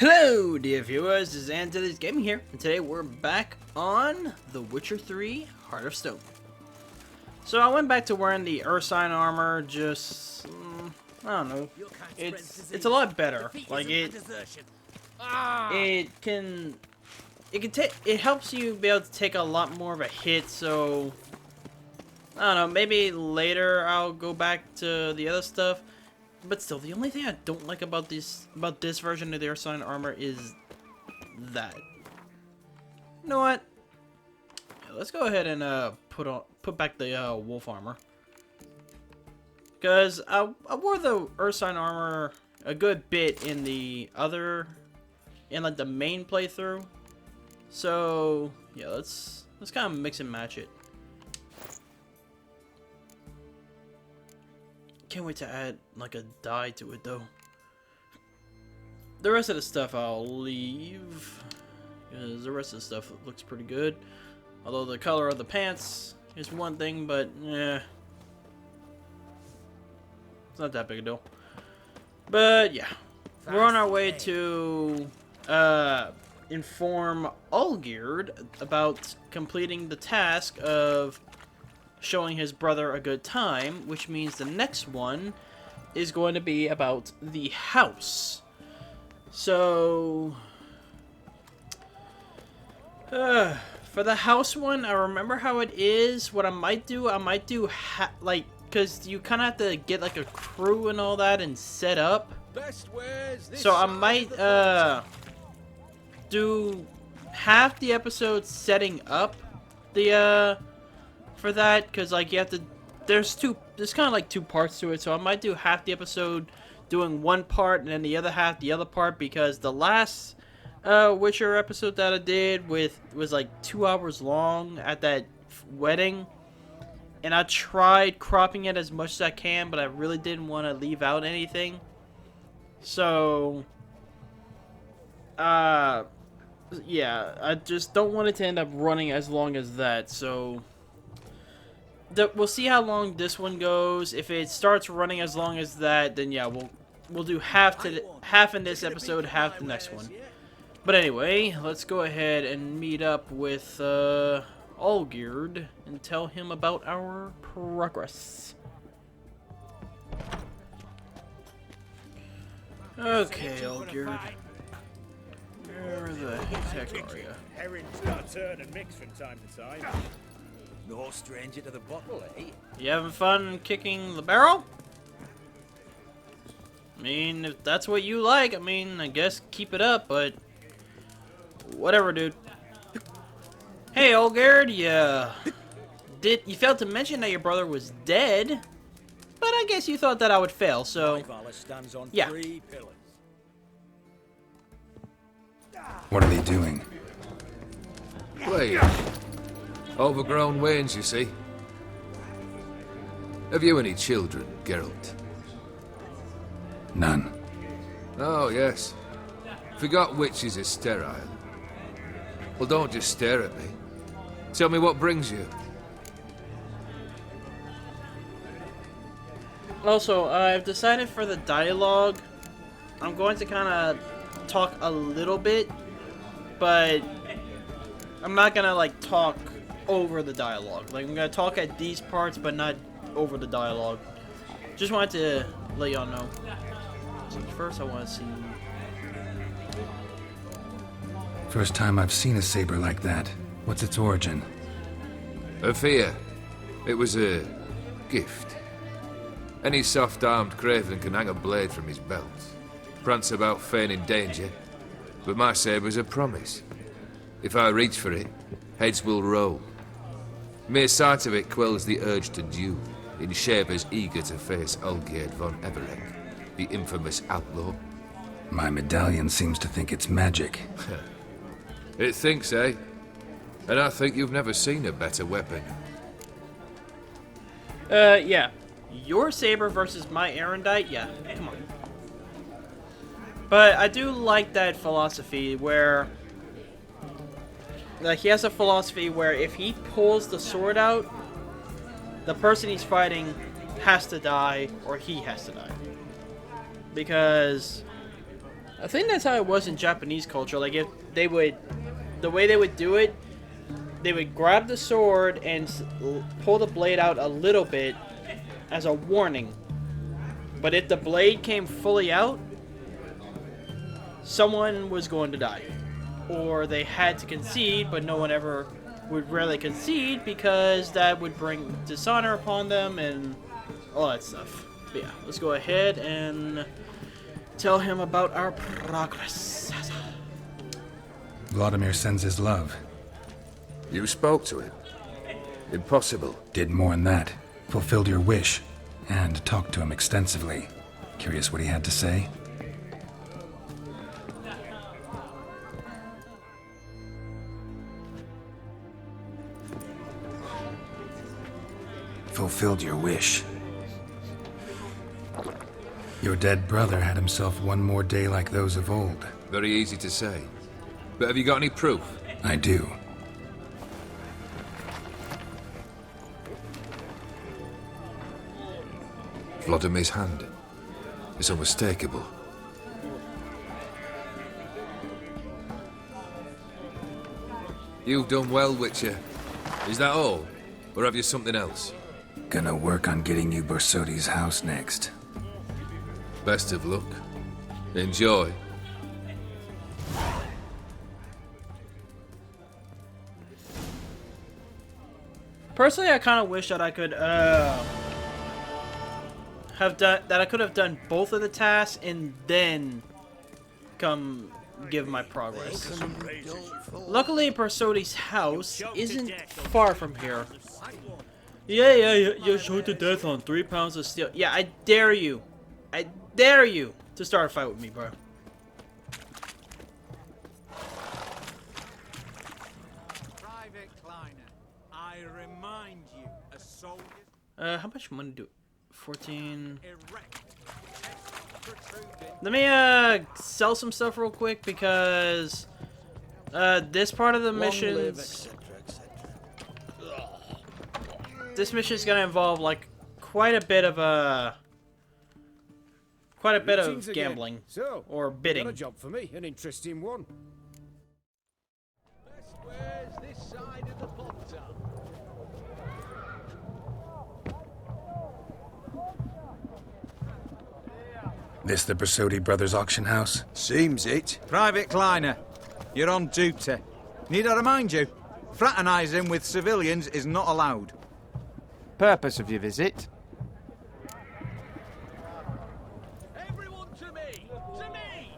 Hello, dear viewers. This is Antilles Gaming here, and today we're back on The Witcher 3: Heart of Stone. So I went back to wearing the Ursine armor. Just I don't know. It's a lot better. Like it helps you be able to take a lot more of a hit. So I don't know. Maybe later I'll go back to the other stuff. But still, the only thing I don't like about this version of the Ursine armor is that. You know what? Yeah, let's go ahead and put back the wolf armor. Cause I wore the Ursine armor a good bit in like the main playthrough. So yeah, let's kind of mix and match it. Can't wait to add like a dye to it though. The rest of the stuff I'll leave, because the rest of the stuff looks pretty good. Although the color of the pants is one thing, but yeah, it's not that big a deal. But yeah, we're on our way to inform Olgierd about completing the task of showing his brother a good time, which means the next one is going to be about the house. So, for the house one, I remember how it is. What I might do like, because you kind of have to get like a crew and all that and set up. So I might do half the episode setting up the for that, because like you have to, there's kind of like two parts to it, so I might do half the episode doing one part and then the other half the other part, because the last Witcher episode that I did was like 2 hours long at that wedding, and I tried cropping it as much as I can, but I really didn't want to leave out anything. So yeah, I just don't want it to end up running as long as that. So we'll see how long this one goes. If it starts running as long as that, then yeah, we'll do half in this episode, half the next one. But anyway, let's go ahead and meet up with Olgierd and tell him about our progress. Okay, Olgierd. Where the heck are you? Herrings got to turn and mix from time to time. No stranger to the bottle, eh? You having fun kicking the barrel? I mean, if that's what you like, I mean, I guess keep it up, but whatever, dude. Hey, Olgierd, you failed to mention that your brother was dead, but I guess you thought that I would fail, so yeah. What are they doing? Playing. Overgrown wains, you see. Have you any children, Geralt? None. Oh, yes. Forgot witches are sterile. Well, don't just stare at me. Tell me what brings you. Also, I've decided for the dialogue, I'm going to kind of talk a little bit, but I'm not going to, like, talk over the dialogue. Like, I'm going to talk at these parts, but not over the dialogue. Just wanted to let y'all know. So first, I want to see... First time I've seen a saber like that. What's its origin? A fear. It was a gift. Any soft-armed craven can hang a blade from his belt, prance about feigning danger, but my saber's a promise. If I reach for it, heads will roll. Mere sight of it quells the urge to duel, in shavers eager to face Olgierd von Everett, the infamous outlaw. My medallion seems to think it's magic. It thinks, eh? And I think you've never seen a better weapon. Yeah. Your saber versus my erendite? Yeah, come on. But I do like that philosophy where... Like, he has a philosophy where if he pulls the sword out, the person he's fighting has to die, or he has to die. Because I think that's how it was in Japanese culture. Like, if they would, the way they would do it, they would grab the sword and pull the blade out a little bit as a warning. But if the blade came fully out, someone was going to die. Or they had to concede, but no one ever would really concede because that would bring dishonor upon them and all that stuff. But yeah, let's go ahead and tell him about our progress. Vladimir sends his love. You spoke to him? Impossible. Did more than that. Fulfilled your wish. And talked to him extensively. Curious what he had to say? Fulfilled your wish. Your dead brother had himself one more day like those of old. Very easy to say. But have you got any proof? I do. Vladimir's hand. It's unmistakable. You've done well, Witcher. Is that all? Or have you something else? Gonna work on getting you Borsodi's house next. Best of luck. Enjoy. Personally, I kind of wish that I could I could have done both of the tasks and then come give my progress. Luckily, Borsodi's house isn't far from here. Yeah, you're shot to death on 3 pounds of steel. Yeah, I dare you to start a fight with me, bro. Private Kleiner, I remind you, a soldier How much money do? 14. erect. Let me sell some stuff real quick because this part of the missions, this mission is gonna involve like quite a bit of gambling So, or got a bidding. job for me, an interesting one. Where's this side of the potter? This the Borsodi Brothers auction house? Seems it. Private Kleiner, you're on duty. Need I remind you? Fraternising with civilians is not allowed. Purpose of your visit? Everyone to me! To me!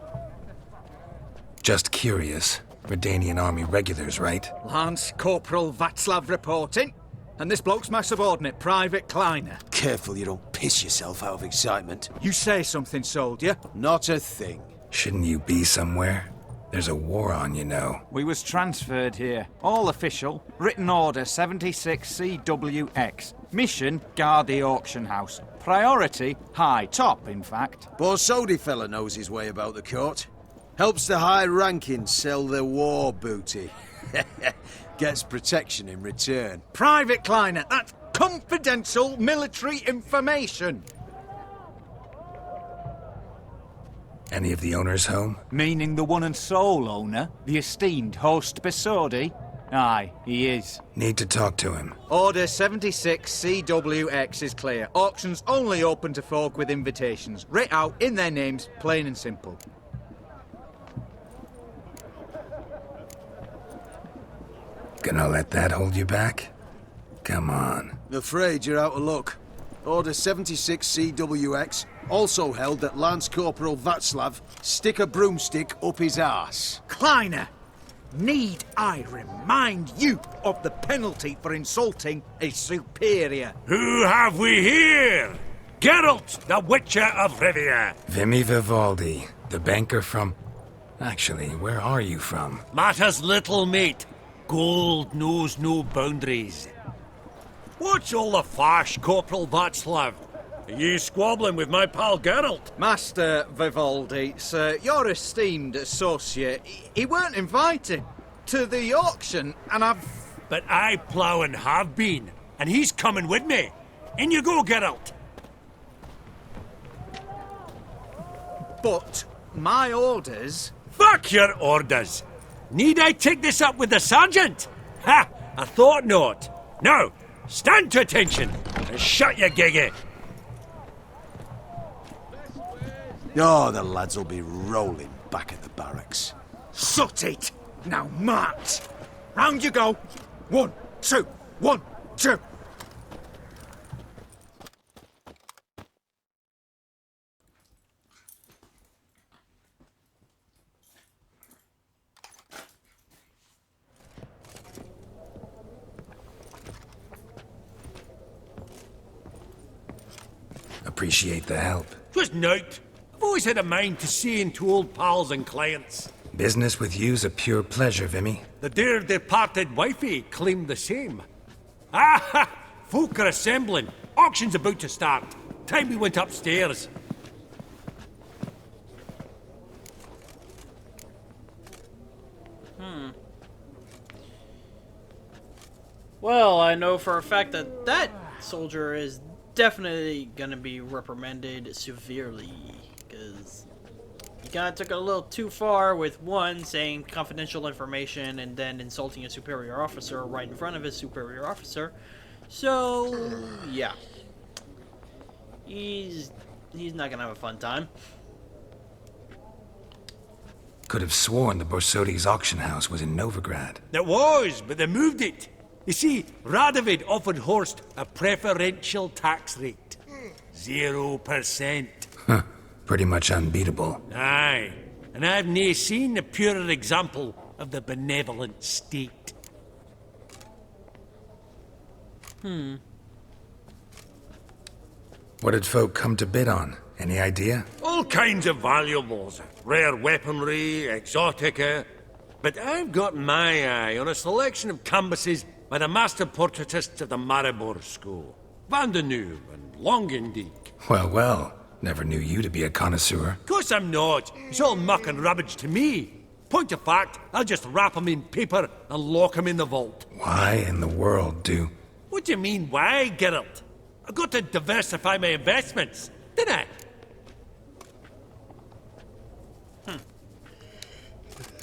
Just curious. Redanian army regulars, right? Lance Corporal Václav reporting. And this bloke's my subordinate, Private Kleiner. Careful you don't piss yourself out of excitement. You say something, soldier. Not a thing. Shouldn't you be somewhere? There's a war on, you know. We was transferred here. All official. Written order 76 CWX. Mission, guard the auction house. Priority, high. Top, in fact. Borsodi fella knows his way about the court. Helps the high rankings sell their war booty. Gets protection in return. Private Kleiner, that's confidential military information. Any of the owners home? Meaning the one and sole owner, the esteemed host Borsodi? Aye, he is. Need to talk to him. Order 76 CWX is clear. Auctions only open to folk with invitations. Writ out in their names, plain and simple. Gonna let that hold you back? Come on. Afraid you're out of luck. Order 76 CWX also held that Lance Corporal Václav stick a broomstick up his arse. Kleiner, need I remind you of the penalty for insulting a superior? Who have we here? Geralt, the Witcher of Rivia. Vimy Vivaldi, the banker from... Actually, where are you from? Matters little, mate. Gold knows no boundaries. What's all the fash, Corporal Václav? Are you squabbling with my pal Geralt? Master Vivaldi, sir, your esteemed associate, he weren't invited to the auction, and I've... But I plough and have been, and he's coming with me. In you go, Geralt. But My orders... Fuck your orders! Need I take this up with the sergeant? Ha! I thought not. Now, stand to attention and shut your giggy. Oh, the lads will be rolling back at the barracks. Sut it! Now march! Round you go! 1, 2, 1, 2! Appreciate the help. 'Twas nowt. I've always had a mind to see into old pals and clients. Business with you's a pure pleasure, Vimy. The dear departed wifey claimed the same. Ah ha! Folk are assembling. Auction's about to start. Time we went upstairs. Well, I know for a fact that that soldier is definitely gonna be reprimanded severely, because he kinda took it a little too far with one saying confidential information and then insulting a superior officer right in front of his superior officer. So, yeah. He's not gonna have a fun time. Could have sworn the Borsodi's auction house was in Novigrad. It was, but they moved it. You see, Radovid offered Horst a preferential tax rate. 0%. Huh. Pretty much unbeatable. Aye, and I've nae seen a purer example of the benevolent state. What did folk come to bid on? Any idea? All kinds of valuables. Rare weaponry, exotica. But I've got my eye on a selection of canvases by the master portraitists of the Maribor School. Van de Neuve and Longendijk. Well, well. Never knew you to be a connoisseur. Course I'm not. It's all muck and rubbish to me. Point of fact, I'll just wrap 'em in paper and lock 'em in the vault. Why in the world do... What do you mean, why, Geralt? I've got to diversify my investments, didn't I?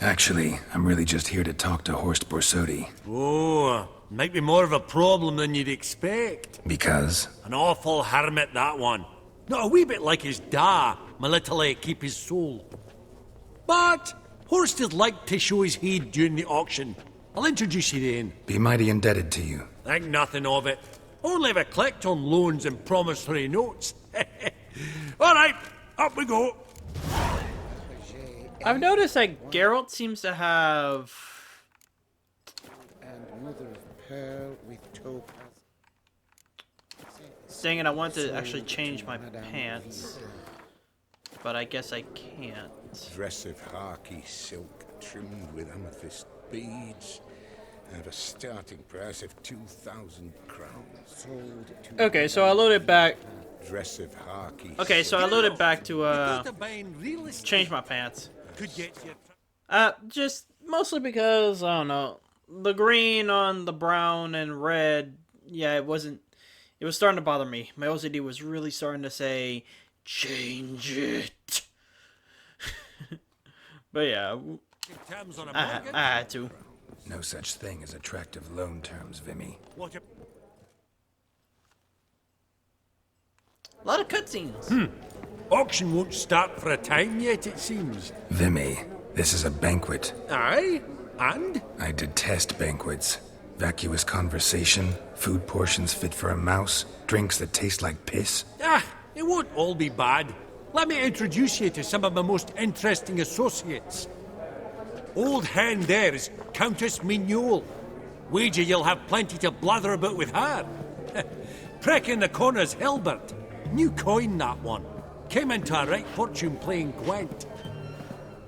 Actually, I'm really just here to talk to Horst Borsodi. Oh, might be more of a problem than you'd expect. Because? An awful hermit, that one. Not a wee bit like his da, my little keep his soul. But Horst would like to show his heed during the auction. I'll introduce you then. Be mighty indebted to you. Think nothing of it. Only if I collect on loans and promissory notes. All right, up we go. I've noticed that Geralt seems to have... And mother of pearl with topaz. Saying it, I want to actually change my pants. But I guess I can't. Dress of harky silk trimmed with amethyst beads. At a starting price of 2,000 crowns. Sold to Okay, so I loaded back. dress of harky. Okay, so I loaded back to Buying real estate change my pants. could get you. Just mostly because I don't know, the green on the brown and red. Yeah, it was starting to bother me. My OCD was really starting to say, change it. But yeah, Terms on a I mortgage? had to. No such thing as attractive loan terms, Vimy. What a... A lot of cutscenes. Auction won't start for a time yet, it seems. Vimy, this is a banquet. Aye? And? I detest banquets. Vacuous conversation, food portions fit for a mouse, drinks that taste like piss. Ah, it won't all be bad. Let me introduce you to some of my most interesting associates. Old hen there is Countess Mignol. Wager you'll have plenty to blather about with her. Prick in the corner's Hilbert. New coin, that one. Came into a right fortune playing Gwent.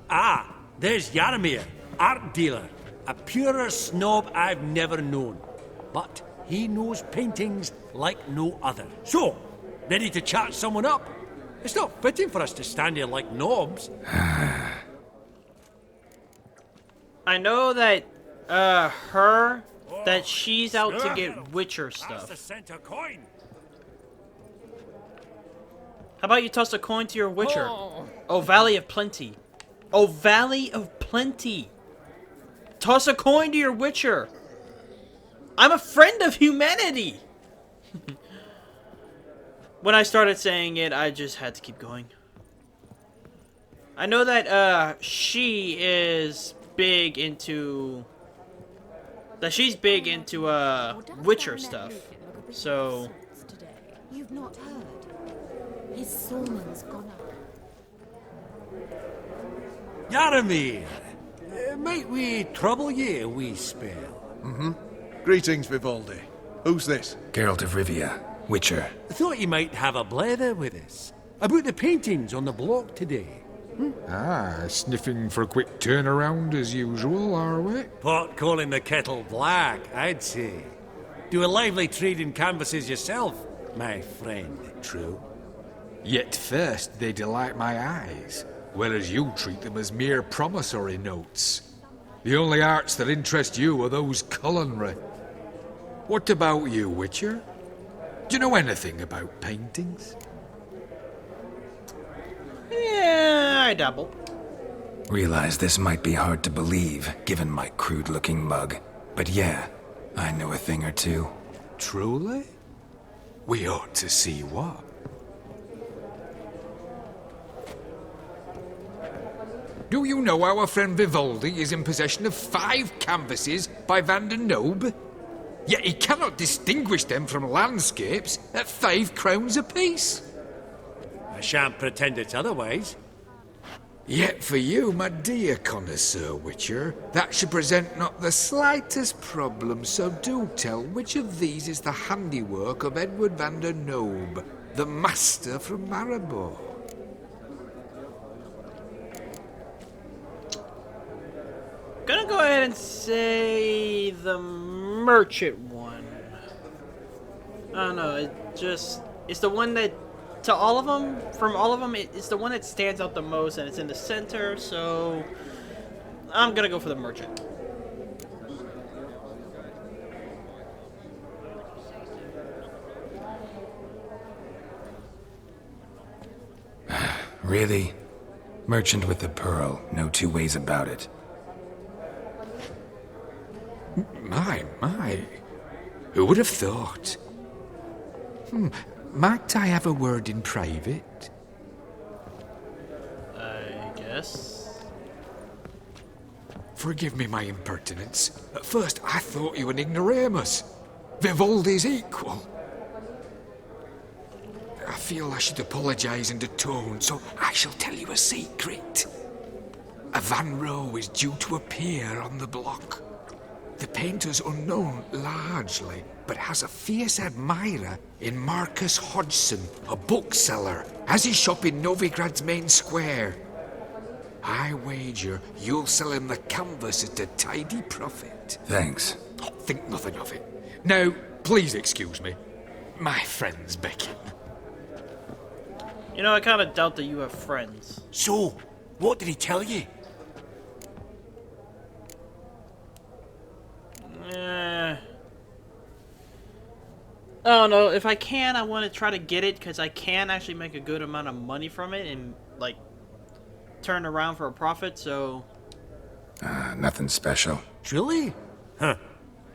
Ah, there's Jaromir, art dealer. A purer snob I've never known. But he knows paintings like no other. So, ready to chat someone up? It's not fitting for us to stand here like knobs. I know that that she's out to get Witcher That's the stuff. center coin. How about you toss a coin to your Witcher? Oh, Oh, Valley of Plenty. Oh, Valley of Plenty. Toss a coin to your Witcher. I'm a friend of humanity. When I started saying it, I just had to keep going. I know that she is big into she's big into Witcher stuff. So You've not heard. His salmon's gone up. Yaramir, might we trouble ye a wee spell? Greetings, Vivaldi. Who's this? Geralt of Rivia, Witcher. Thought you might have a blether with us about the paintings on the block today. Ah, sniffing for a quick turnaround as usual, are we? Pot calling the kettle black, I'd say. Do a lively trade in canvases yourself, my friend. True. Yet first they delight my eyes, whereas you treat them as mere promissory notes. The only arts that interest you are those culinary. What about you, Witcher? Do you know anything about paintings? yeah, I dabble. Realize this might be hard to believe, given my crude-looking mug. But yeah, I know a thing or two. Truly? We ought to see what. Do you know our friend Vivaldi is in possession of 5 canvases by Van der Nobe? Yet he cannot distinguish them from landscapes at 5 crowns apiece. I shan't pretend it's otherwise. Yet for you, my dear connoisseur Witcher, that should present not the slightest problem, so do tell which of these is the handiwork of Edward van der Nobe, the master from Maribor. Gonna go ahead and say the merchant one. I don't know, it's the one that, to all of them, from all of them, it's the one that stands out the most, and it's in the center, so I'm gonna go for the merchant. Really? Merchant with the pearl, no two ways about it. My. Who would have thought? Might I have a word in private? I guess. Forgive me my impertinence. At first I thought you an ignoramus. Vivaldi's equal. I feel I should apologize and atone, so I shall tell you a secret. A Van Row is due to appear on the block. The painter's unknown, largely, but has a fierce admirer in Marcus Hodgson, a bookseller, has his shop in Novigrad's main square. I wager you'll sell him the canvas at a tidy profit. Thanks. Oh, think nothing of it. Now, please excuse me. My friend's beckon. You know, I kind of doubt that you have friends. So, what did he tell you? I don't know. If I can, I want to try to get it, because I can actually make a good amount of money from it and, like, turn around for a profit, so... Nothing special. Truly? Huh.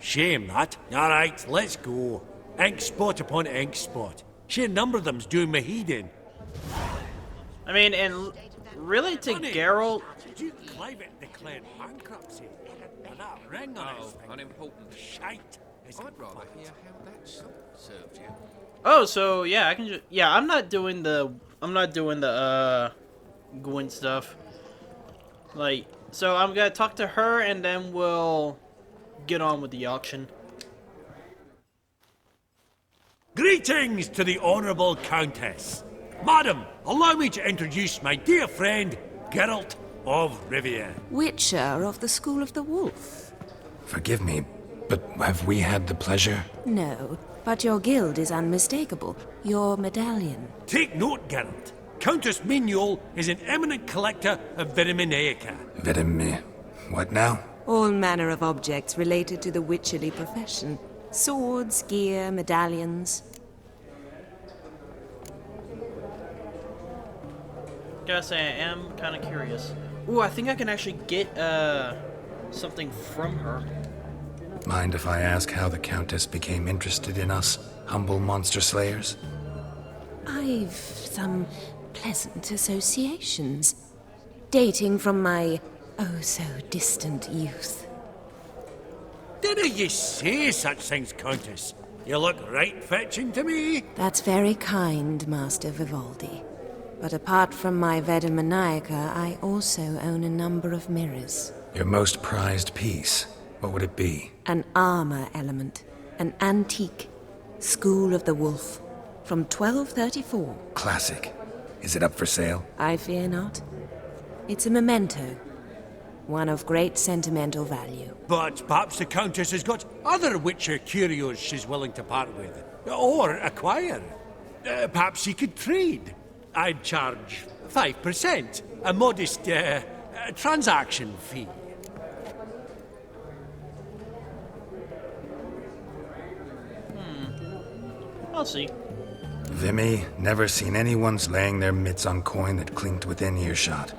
Shame that. Alright, let's go. Ink spot upon ink spot. Sheer number of them's doing me heed in. I mean, and really to Funny. Geralt... Duke Clivet declared bankruptcy. And that ring on his finger. Unimportant. Shite. Is I'd it rather flat? hear how that salt served you. Oh, so, yeah, I can just... Yeah, I'm not doing the Gwyn stuff. Like, so I'm gonna talk to her, and then we'll get on with the auction. Greetings to the Honourable Countess. Madam, allow me to introduce my dear friend, Geralt of Rivia. Witcher of the School of the Wolf. Forgive me, but have we had the pleasure? No, but your guild is unmistakable. Your medallion. Take note, Geralt. Countess Mignol is an eminent collector of Vitaminaica. Vedim... what now? All manner of objects related to the witcherly profession. Swords, gear, medallions. Gotta say, I am kind of curious. Ooh, I think I can actually get something from her. Mind if I ask how the Countess became interested in us, humble monster slayers? I've some pleasant associations, dating from my oh-so-distant youth. Didn't you say such things, Countess? You look right fetching to me. That's very kind, Master Vivaldi. But apart from my Veda Maniaca, I also own a number of mirrors. Your most prized piece, what would it be? An armor element, an antique, School of the Wolf, from 1234. Classic. Is it up for sale? I fear not. It's a memento, one of great sentimental value. But perhaps the Countess has got other Witcher curios she's willing to part with. Or acquire. Perhaps she could trade. I'd charge 5%, a modest transaction fee. I'll see. Vimy, never seen anyone's laying their mitts on coin that clinked within earshot.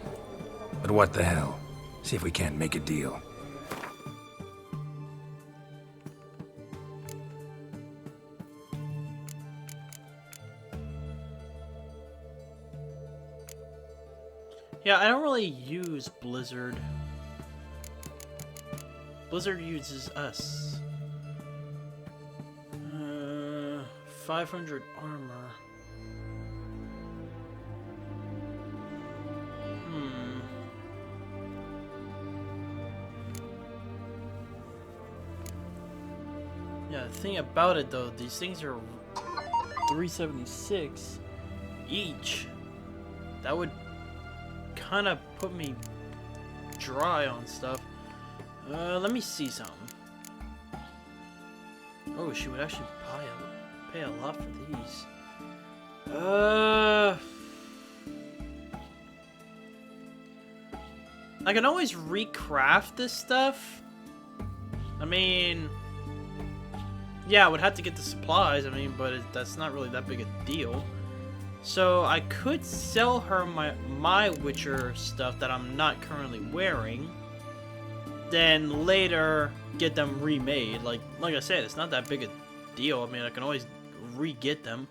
But what the hell? See if we can't make a deal. Yeah, I don't really use Blizzard. Blizzard uses us. 500 armor. Yeah, the thing about it though, these things are 376 each. That would kind of put me dry on stuff. Let me see something. Oh, she would actually pay a lot for these. I can always recraft this stuff. I mean, yeah, I would have to get the supplies. I mean, but that's not really that big a deal. So I could sell her my Witcher stuff that I'm not currently wearing. Then later get them remade. Like I said, it's not that big a deal. I mean, I can always re-get them.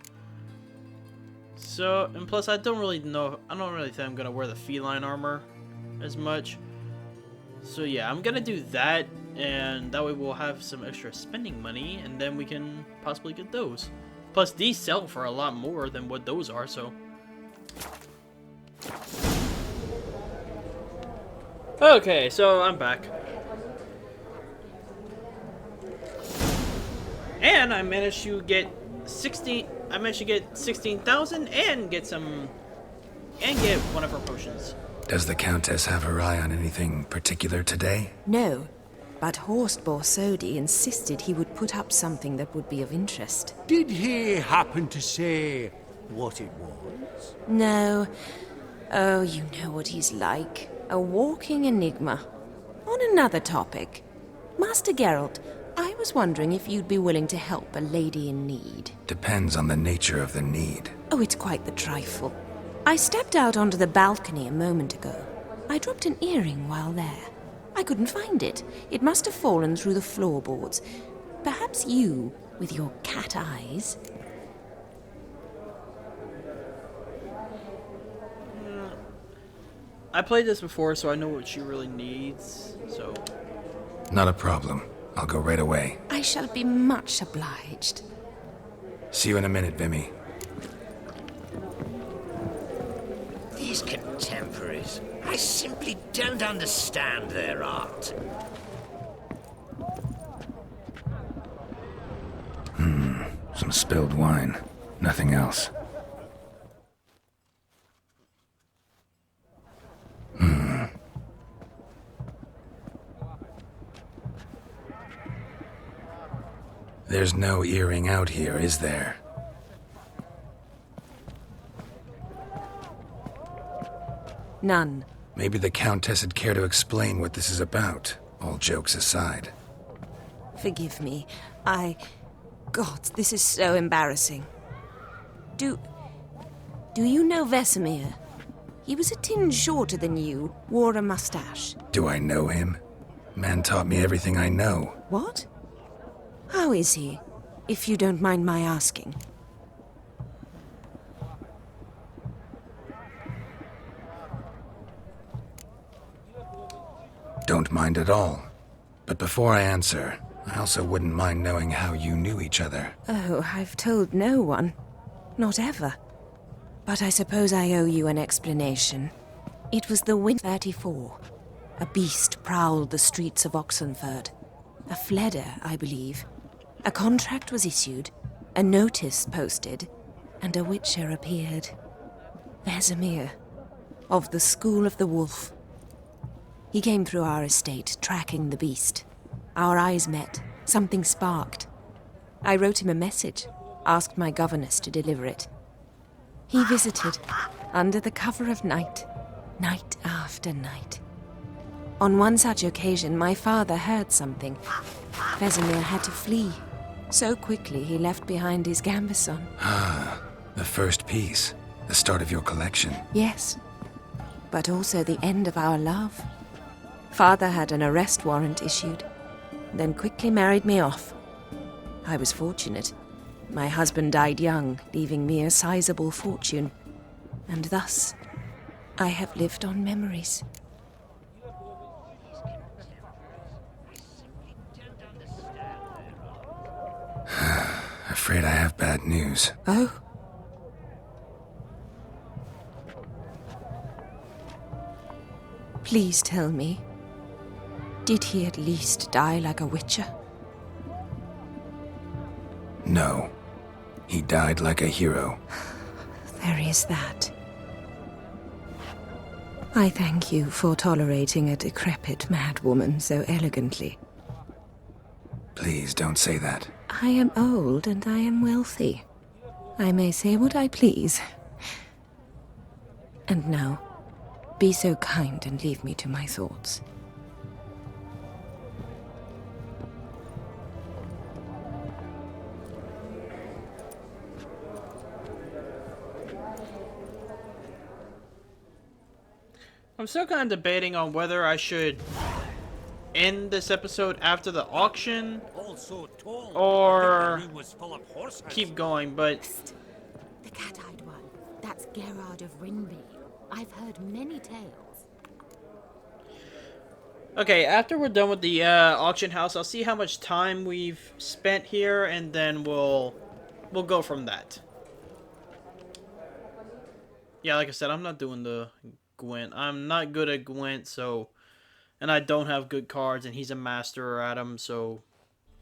So, and plus I don't really think I'm gonna wear the feline armor as much. So yeah, I'm gonna do that, and that way we'll have some extra spending money, and then we can possibly get those. Plus, these sell for a lot more than what those are, so. Okay, so I'm back. And I managed to get 16,000 and get one of her potions. Does the Countess have her eye on anything particular today? No, but Horst Borsodi insisted he would put up something that would be of interest. Did he happen to say what it was? No. Oh, you know what he's like. A walking enigma. On another topic. Master Geralt, I was wondering if you'd be willing to help a lady in need. Depends on the nature of the need. Oh, it's quite the trifle. I stepped out onto the balcony a moment ago. I dropped an earring while there. I couldn't find it. It must have fallen through the floorboards. Perhaps you, with your cat eyes... I played this before, so I know what she really needs, so... Not a problem. I'll go right away. I shall be much obliged. See you in a minute, Vimy. These contemporaries, I simply don't understand their art. Some spilled wine. Nothing else. There's no earring out here, is there? None. Maybe the Countess would care to explain what this is about, all jokes aside. Forgive me. God, this is so embarrassing. Do you know Vesemir? He was a tinge shorter than you, wore a mustache. Do I know him? Man taught me everything I know. What? How is he, if you don't mind my asking? Don't mind at all. But before I answer, I also wouldn't mind knowing how you knew each other. Oh, I've told no one. Not ever. But I suppose I owe you an explanation. It was the Wind 34. A beast prowled the streets of Oxenford. A fledder, I believe. A contract was issued, a notice posted, and a witcher appeared. Vesemir, of the School of the Wolf. He came through our estate, tracking the beast. Our eyes met. Something sparked. I wrote him a message, asked my governess to deliver it. He visited, under the cover of night, night after night. On one such occasion, my father heard something. Vesemir had to flee. So quickly, he left behind his gambeson. Ah, the first piece. The start of your collection. Yes, but also the end of our love. Father had an arrest warrant issued, then quickly married me off. I was fortunate. My husband died young, leaving me a sizable fortune. And thus, I have lived on memories. Afraid I have bad news. Oh? Please tell me. Did he at least die like a witcher? No. He died like a hero. There is that. I thank you for tolerating a decrepit madwoman so elegantly. Please don't say that. I am old and I am wealthy. I may say what I please. And now, be so kind and leave me to my thoughts. I'm still kind of debating on whether I should end this episode after the auction or keep going, but Psst. The cat-eyed one. That's Geralt of Rinby. I've heard many tales. okay, after we're done with the auction house, I'll see how much time we've spent here, and then we'll go from that. Yeah, like I said, I'm not doing the Gwent. I'm not good at Gwent, so... And I don't have good cards, and he's a master at them, so...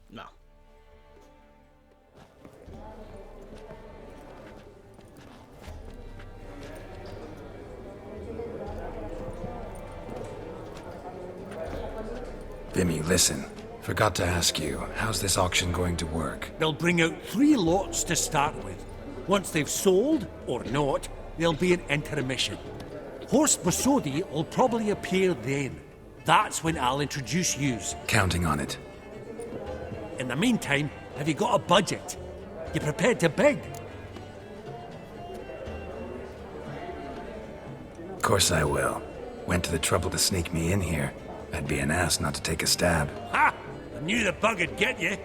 No. Vimy, listen. Forgot to ask you, how's this auction going to work? They'll bring out 3 lots to start with. Once they've sold, or not, there'll be an intermission. Horse Bosodi will probably appear then. That's when I'll introduce yous. Counting on it. In the meantime, have you got a budget? You prepared to bid? Of course I will. Went to the trouble to sneak me in here. I'd be an ass not to take a stab. Ha! I knew the bug'd get you.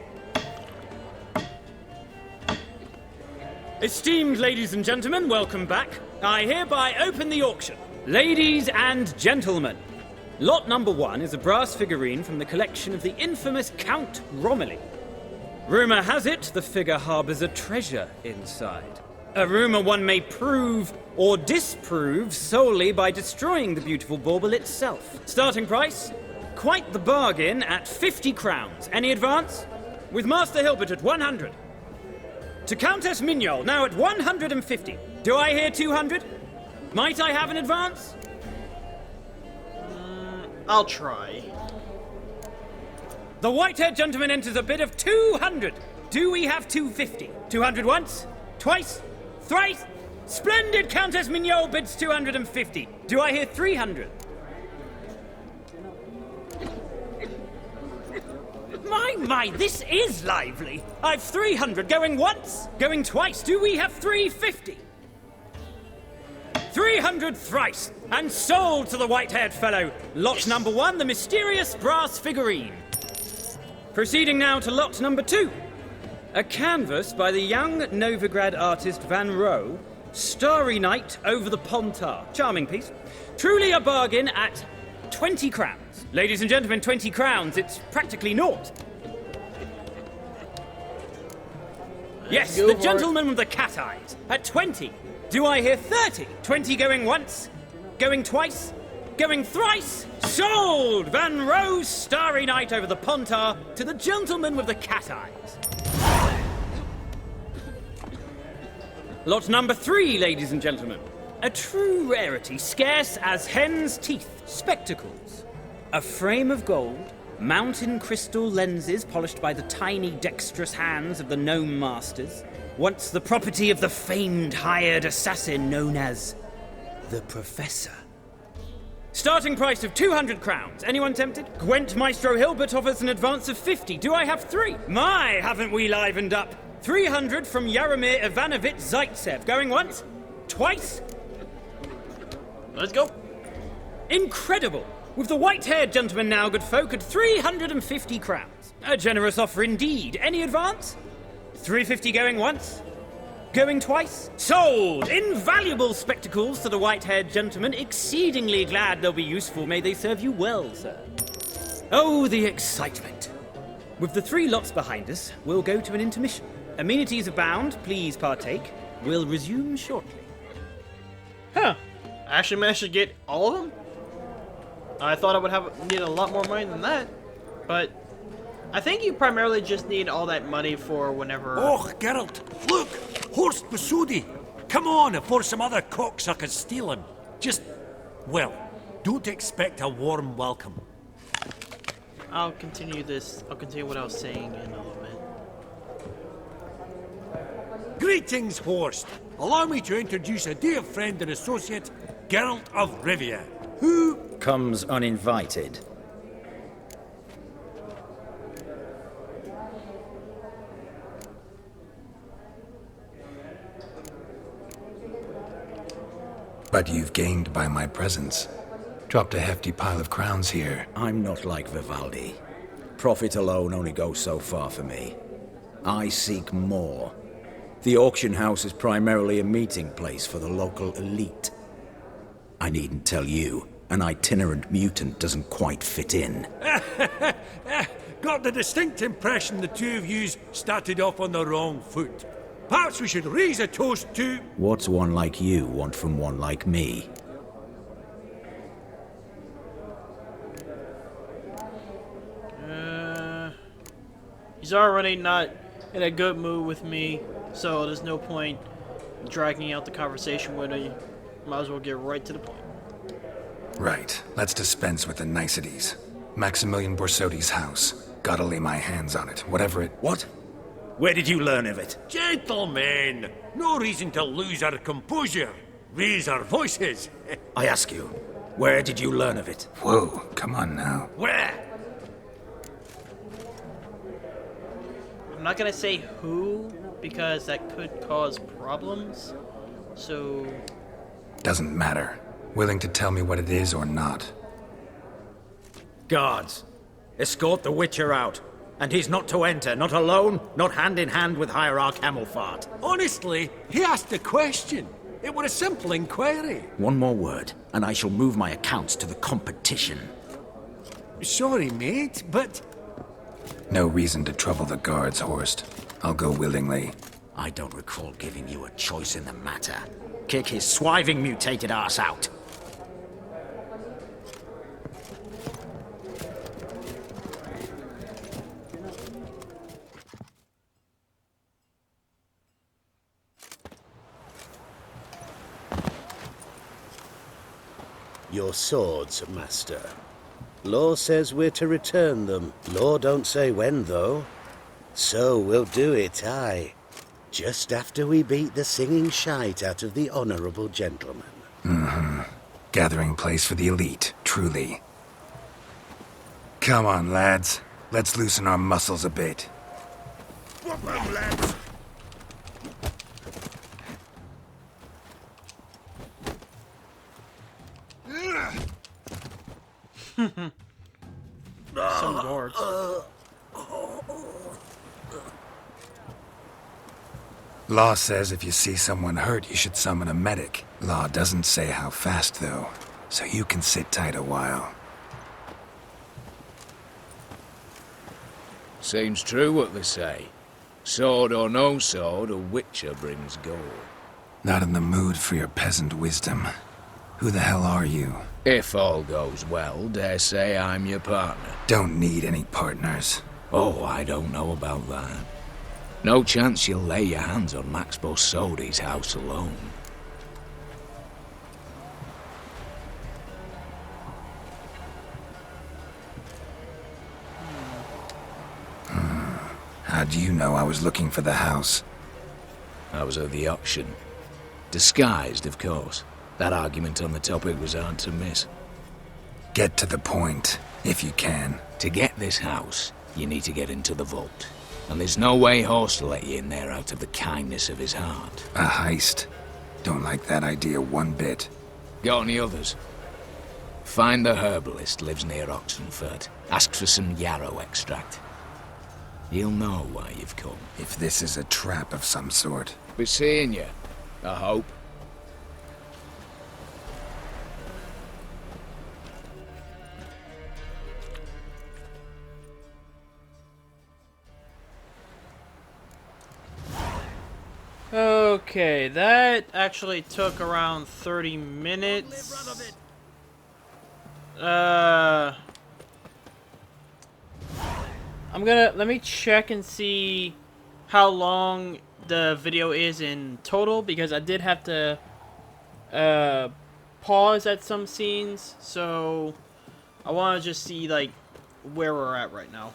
Esteemed ladies and gentlemen, welcome back. I hereby open the auction. Ladies and gentlemen, lot number 1 is a brass figurine from the collection of the infamous Count Romilly. Rumour has it the figure harbours a treasure inside. A rumour one may prove or disprove solely by destroying the beautiful bauble itself. Starting price? Quite the bargain at 50 crowns. Any advance? With Master Hilbert at 100. To Countess Mignol, now at 150. Do I hear 200? Might I have an advance? I'll try. The white-haired gentleman enters a bid of 200. Do we have 250? 200 once? Twice? Thrice? Splendid! Countess Mignol bids 250. Do I hear 300? My, this is lively. I've 300 going once, going twice. Do we have 350? 300 thrice, and sold to the white-haired fellow. Lot number 1, the mysterious brass figurine. Proceeding now to lot number 2. A canvas by the young Novigrad artist Van Rohe, Starry Night over the Pontar. Charming piece. Truly a bargain at 20 crowns. Ladies and gentlemen, 20 crowns, it's practically naught. Yes, the gentleman with the cat eyes, at 20. Do I hear 30? 20 going once, going twice, going thrice? Sold! Van Rohe's Starry Night over the Pontar to the gentleman with the cat eyes. Lot number 3, ladies and gentlemen. A true rarity, scarce as hen's teeth. Spectacles. A frame of gold, mountain crystal lenses polished by the tiny dexterous hands of the gnome masters. Once the property of the famed hired assassin known as the Professor. Starting price of 200 crowns. Anyone tempted? Gwent Maestro Hilbert offers an advance of 50. Do I have 3? My, haven't we livened up? 300 from Yaromir Ivanovich Zaitsev. Going once? Twice? Let's go. Incredible. With the white-haired gentleman now, good folk, at 350 crowns. A generous offer indeed. Any advance? 350 going once? Going twice? Sold! Invaluable spectacles to the white-haired gentleman. Exceedingly glad they'll be useful. May they serve you well, sir. Oh, the excitement. With the 3 lots behind us, we'll go to an intermission. Amenities abound. Please partake. We'll resume shortly. Huh. I actually managed to get all of them? I thought I would need a lot more money than that. But I think you primarily just need all that money for whenever... Oh, Geralt, look! Horst Masudi! Come on, before some other cocksuckers steal him. Just, well, don't expect a warm welcome. I'll continue what I was saying in a little bit. Greetings, Horst. Allow me to introduce a dear friend and associate, Geralt of Rivia, who... comes uninvited. But you've gained by my presence. Dropped a hefty pile of crowns here. I'm not like Vivaldi. Profit alone only goes so far for me. I seek more. The auction house is primarily a meeting place for the local elite. I needn't tell you, an itinerant mutant doesn't quite fit in. Got the distinct impression the two of yous started off on the wrong foot. Perhaps we should raise a toast to... What's one like you want from one like me? He's already not in a good mood with me, so there's no point dragging out the conversation with him. Might as well get right to the point. Right. Let's dispense with the niceties. Maximilian Borsodi's house. Gotta lay my hands on it, whatever it... What? Where did you learn of it? Gentlemen, no reason to lose our composure. Raise our voices. I ask you, where did you learn of it? Whoa, come on now. Where? I'm not gonna say who, because that could cause problems, so... Doesn't matter. Willing to tell me what it is or not. Guards, escort the Witcher out. And he's not to enter, not alone, not hand in hand with Hierarch Hamelfart. Honestly, he asked a question. It were a simple inquiry. One more word, and I shall move my accounts to the competition. Sorry, mate, but... No reason to trouble the guards, Horst. I'll go willingly. I don't recall giving you a choice in the matter. Kick his swiving mutated ass out. Your swords, Master. Law says we're to return them. Law don't say when, though. So we'll do it, aye. Just after we beat the singing shite out of the honorable gentleman. Mm-hmm. Gathering place for the elite, truly. Come on, lads. Let's loosen our muscles a bit. What them, lads? Some guards. Law says if you see someone hurt, you should summon a medic. Law doesn't say how fast, though, so you can sit tight a while. Seems true what they say. Sword or no sword, a witcher brings gold. Not in the mood for your peasant wisdom. Who the hell are you? If all goes well, dare say I'm your partner. Don't need any partners. Oh, I don't know about that. No chance you'll lay your hands on Max Borsodi's house alone. How do you know I was looking for the house? I was at the auction. Disguised, of course. That argument on the topic was hard to miss. Get to the point, if you can. To get this house, you need to get into the vault. And there's no way Horst will let you in there out of the kindness of his heart. A heist? Don't like that idea one bit. Got any others? Find the herbalist, lives near Oxenfurt. Ask for some yarrow extract. He'll know why you've come. If this is a trap of some sort. Be seeing you, I hope. Okay, that actually took around 30 minutes. Let me check and see how long the video is in total, because I did have to pause at some scenes, so I want to just see like where we're at right now.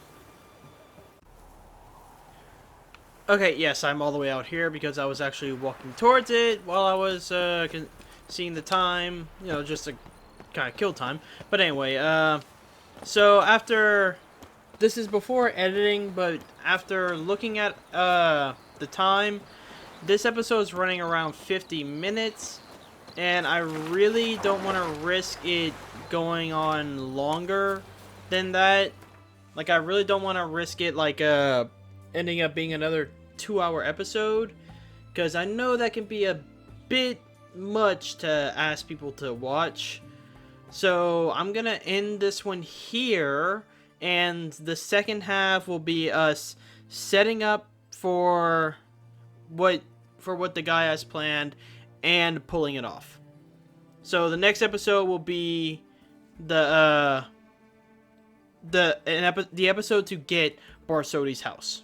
Okay, yes, I'm all the way out here because I was actually walking towards it while I was seeing the time, you know, just to kind of kill time. But anyway, so after, this is before editing, but after looking at the time, this episode is running around 50 minutes, and I really don't want to risk it going on longer than that. Like, I really don't want to risk it, like, ending up being another 2-hour episode, because I know that can be a bit much to ask people to watch. So I'm gonna end this one here, and the second half will be us setting up for what the guy has planned and pulling it off. So the next episode will be the episode to get Borsodi's house.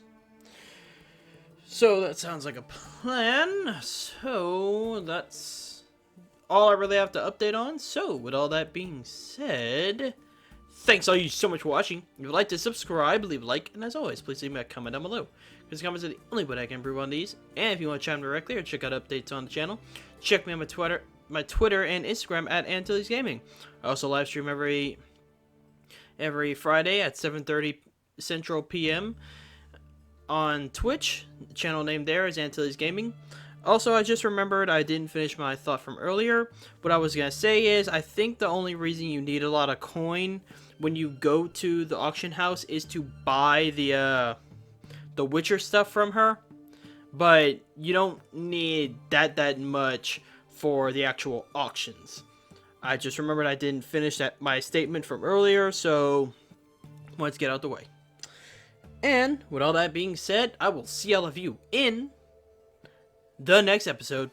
So that sounds like a plan. So that's all I really have to update on. So with all that being said, thanks all you so much for watching. If you'd like to subscribe, leave a like, and as always, please leave me a comment down below, because comments are the only way I can improve on these. And if you want to chime directly or check out updates on the channel, check me on my Twitter and Instagram at Antilles Gaming. I also live stream every Friday at 7:30 Central PM. On Twitch. The channel name there is Antilles Gaming. Also, I just remembered I didn't finish my thought from earlier. What I was going to say is, I think the only reason you need a lot of coin when you go to the auction house is to buy the Witcher stuff from her. But you don't need that much for the actual auctions. I just remembered I didn't finish my statement from earlier, so let's get out the way. And with all that being said, I will see all of you in the next episode.